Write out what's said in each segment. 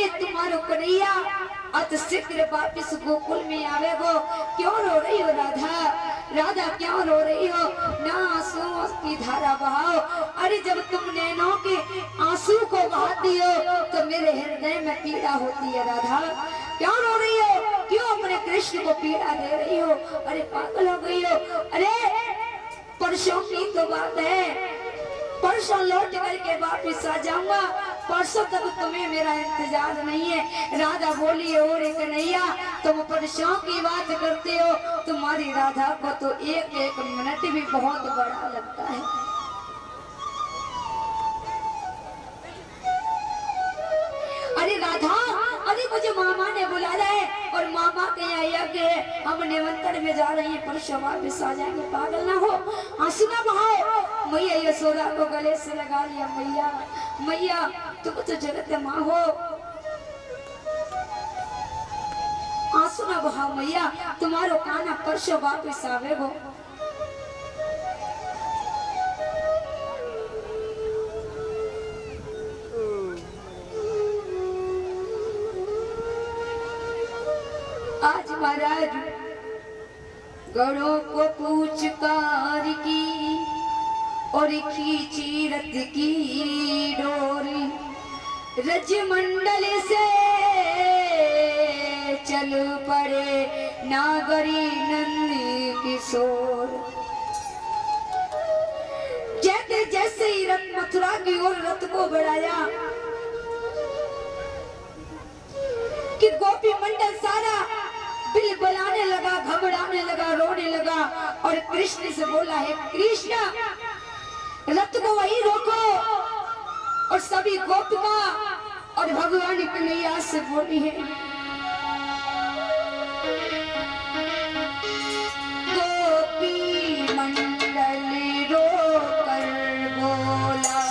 अरे तुम्हारो कन्हैया अत शीघ्र वापिस गोकुल में आवेगो। क्यों रो रही हो राधा? राधा क्यों रो रही हो? ना आंसुओं की धारा बहाओ। अरे जब तुम नैनों के आंसू को बहाती हो तो मेरे हृदय में पीड़ा होती है राधा। क्यों रो रही हो? क्यों अपने कृष्ण को पीड़ा दे रही हो? अरे पागल हो गई हो? अरे परसों की तो बात है, परसों लौट करके वापिस आ जाऊंगा, परसों तक तुम्हें मेरा इंतजार नहीं है। राधा बोली और कन्हैया तुम परसों की बात करते हो, तुम्हारी राधा को तो एक एक मिनट भी बहुत बड़ा लगता है। अरे राधा, अरे मुझे मामा ने बुलाया है और मामा के यहाँ यज्ञ है, हम निमंत्रण में जा रहे हैं, परसों वापिस आ जाएंगे। पागल ना हो, आंसू ना बहाओ। मैया यशोदा को गले से लगा लिया। मैया मैया तुम तो जगत माँ हो, आंसू ना बहाओ मैया, तुम्हारो काना परसों वापिस आवेगो। आज महाराज गौड़ों को पूछकार की और खींची रथ की डोरी, रजमंडल से चल पड़े नागरी नंदी किशोर। जैसे जैसे ही रथ मथुरा की ओर रथ को बढ़ाया कि गोपी मंडल सारा बिल बलाने लगा, घबराने लगा, रोने लगा और कृष्ण से बोला है कृष्ण रथ को वहीं रोको। और सभी गोपिका और भगवान कन्हैया से बोली है गोपी मंडल रो कर बोला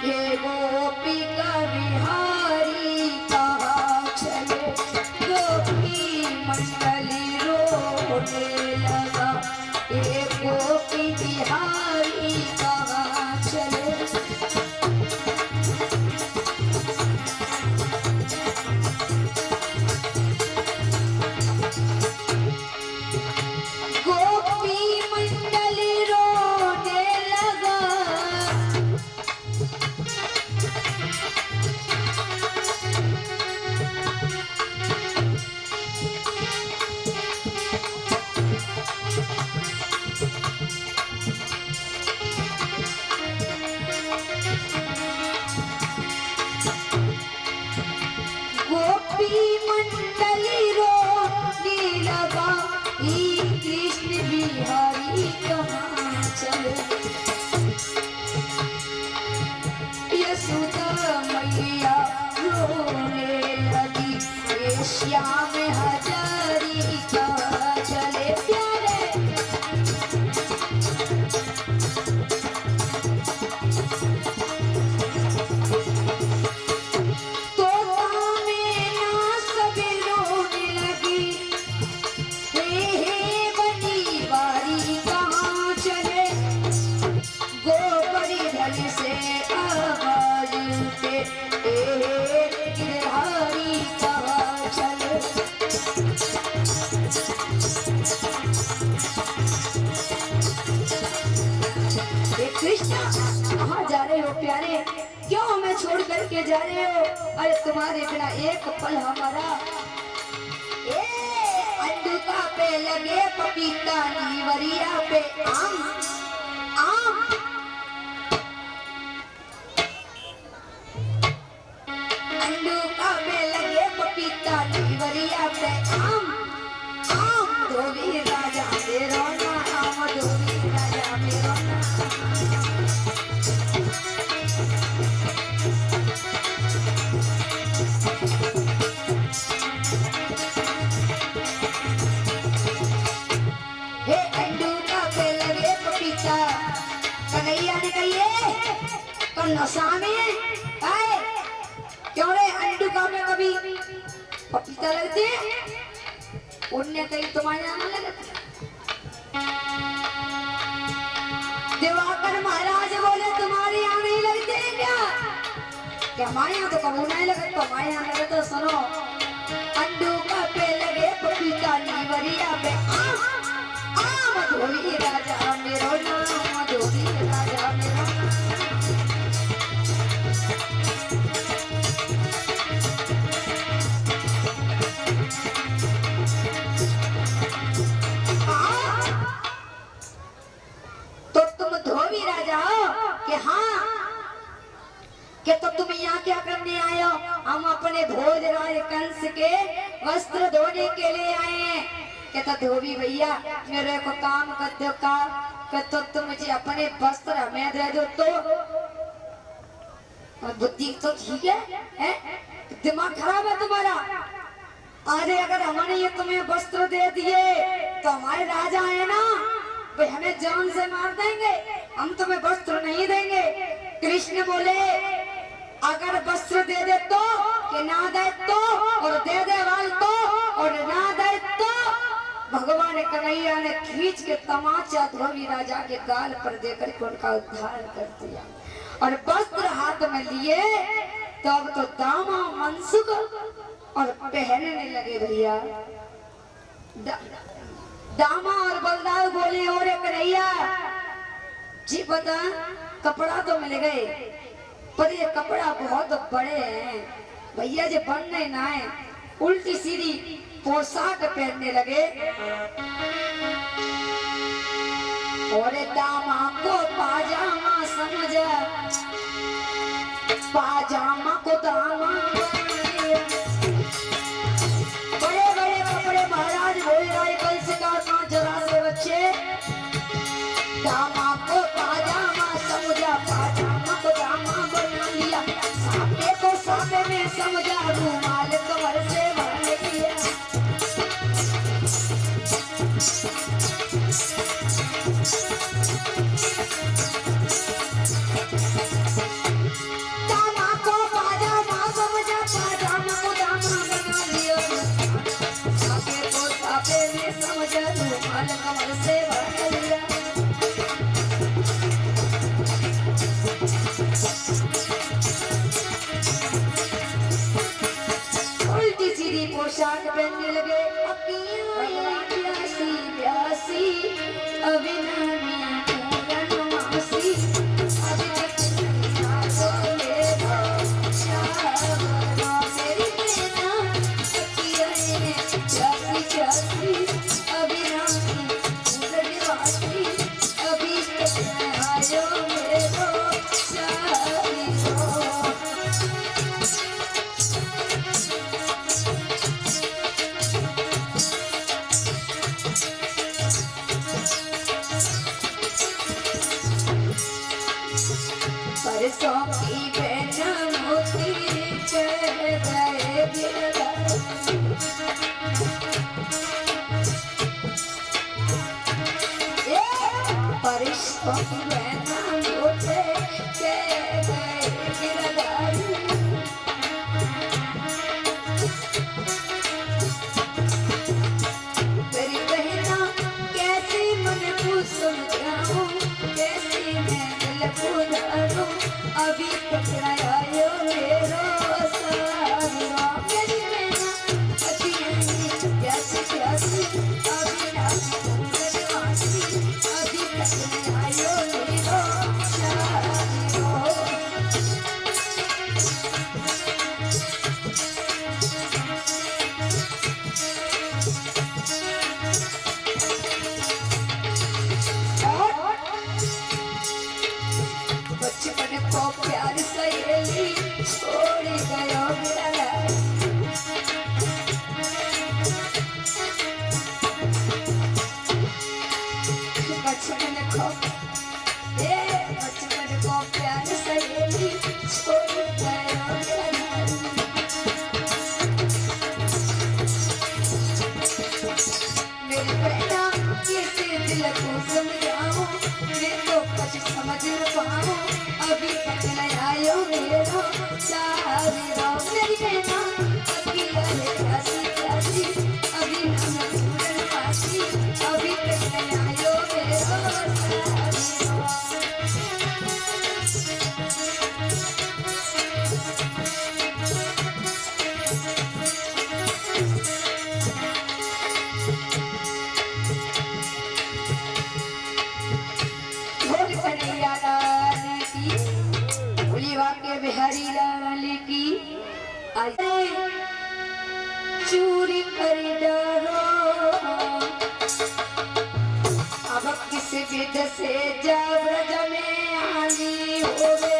ये गोपी का बिहारी कहाँ चले। गोपी मंडली रोने लगा ये गोपी बिहारी कहाँ चले। श्याम हजारी का चले प्यारे। तो में ना सभी रोने लगी हे बनी बारी कहाँ चले। गोबरी धन से आवाज उठे गिरधारी कहाँ चले। कृष्ण कहाँ जा रहे हो प्यारे? क्यों हमें छोड़ करके जा रहे हो? अरे तुम्हारे बिना एक पल हमारा अंडुका पे लगे पपीता नीवरिया पे आम आम। अंडुका पे लगे पपीता नीवरिया पे आम आम। धोबी राजा मेरो नाम, धोबी राजा मेरो नाम। कन्हैया ने कहिए नशा में क्यों रे अंडुका में कभी पपीता लगते उनने कहीं तुम्हारे यहाँ लगते। दिवाकर महाराज बोले तुम्हारे यहाँ नहीं लगते हैं क्या? क्या माया तो कबू नहीं लगे तो माया लगे तो सुनो अंडू का पे लगे पपीता नीवरिया पे मधोरी राजा मेरो नाम मधोरी राजा मेरो तो तुम धोबी राजा हो कि हाँ कि तो तुम यहाँ क्या करने आए हो? हम अपने भोजराज कंस के वस्त्र धोने के लिए आए हैं। कहता धोबी भैया मेरे को काम कर दो का तो तुम मुझे अपने वस्त्र हमें दे दो तो बुद्धि तो ठीक है? दिमाग खराब है तुम्हारा। अरे अगर हमने ये तुम्हें वस्त्र दे दिए तो हमारे राजा है ना भाई हमें जान से मार देंगे, हम तुम्हें वस्त्र नहीं देंगे। कृष्ण बोले अगर वस्त्र दे दे तो कि ना दे तो और दे दे वाल तो और ना दे तो भगवान कन्हैया ने खींच के तमाचा धोबी राजा के गाल पर देकर के उनका उद्धार कर दिया और वस्त्र हाथ में लिए तब तो दामा मनसुख और पहनने लगे भैया। दामा और बलदाव बोले और कन्हैया जी पता कपड़ा तो मिल गए पर ये कपड़ा बहुत बड़े हैं भैया जो बनने ना है। उल्टी सीधी पोशाक पहनने लगे और दामा को पाजामा समझ पाजामा को दामा बड़े बड़े कपड़े महाराज भोजराज कंस का 84 बच्चे दामा को पाजामा समझा पाजामा को दामा बना लिया सापे को सापे में समझा रूमाल कमर से भर लिया। दामा को पाजामा समझा पाजामा को दामा बना लिया सापे को सापे में समझा रूमाल कमर से भर लिया। पोशाक पहनने लगे प्यासी प्यासी अभिनवी पूरनमासी मेरी प्रेमा प्यासी प्यासी अभिनवी पूरनमासी अभी आयो मेरे परसों की बहन होती गए परसों की बहन होते गए तेरी बहना कैसी मन को समझाऊं कैसी मैं दिल को अभी पकड़ायो मेरा सारा मेरी बहना प्यासी प्यासी अभी अभी पकड़ायो मेरा सारा। बचपन को प्यार सहेली छोड़ गयो मेरा बचपन को प्यार सहेली छोड़ गयो मेरे बेटा किसी दिल को समझाओ मैं तो कुछ समझ न पाऊं अभी तक नहीं आयो मेरा डाली की चूरी कर डालो अब किस विध से जब रज में आनी होवे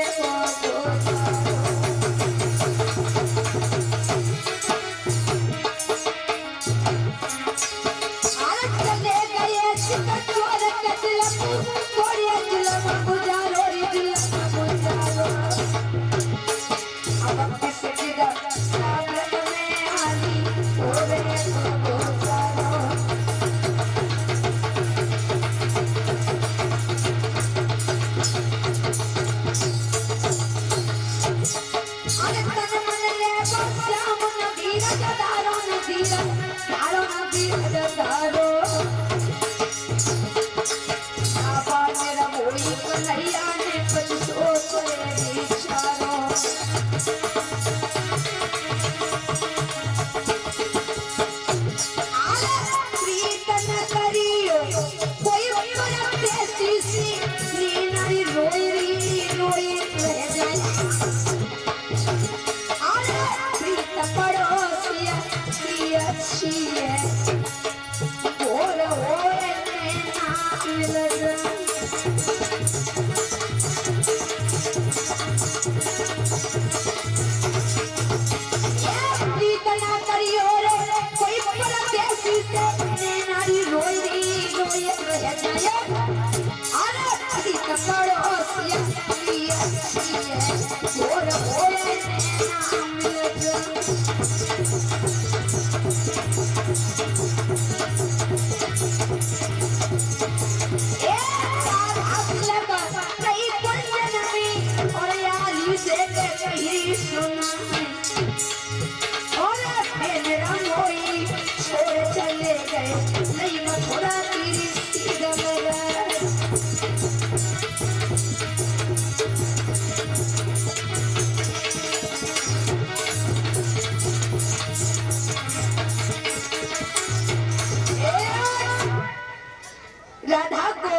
राधा को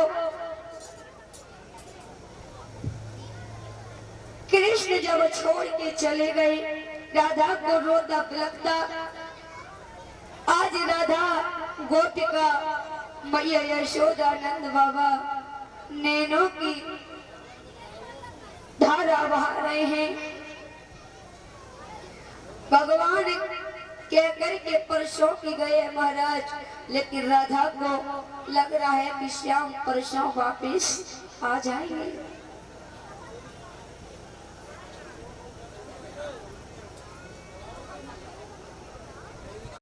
कृष्ण जब छोड़ के चले गए, राधा को रोता लगता। आज राधा गोपिका मैया यशोदा नंद बाबा नैनों की धारा बहा रहे हैं। भगवान कह करके परसों की गए महाराज, लेकिन राधा को लग रहा है कि श्याम परसों वापिस आ जाएंगे।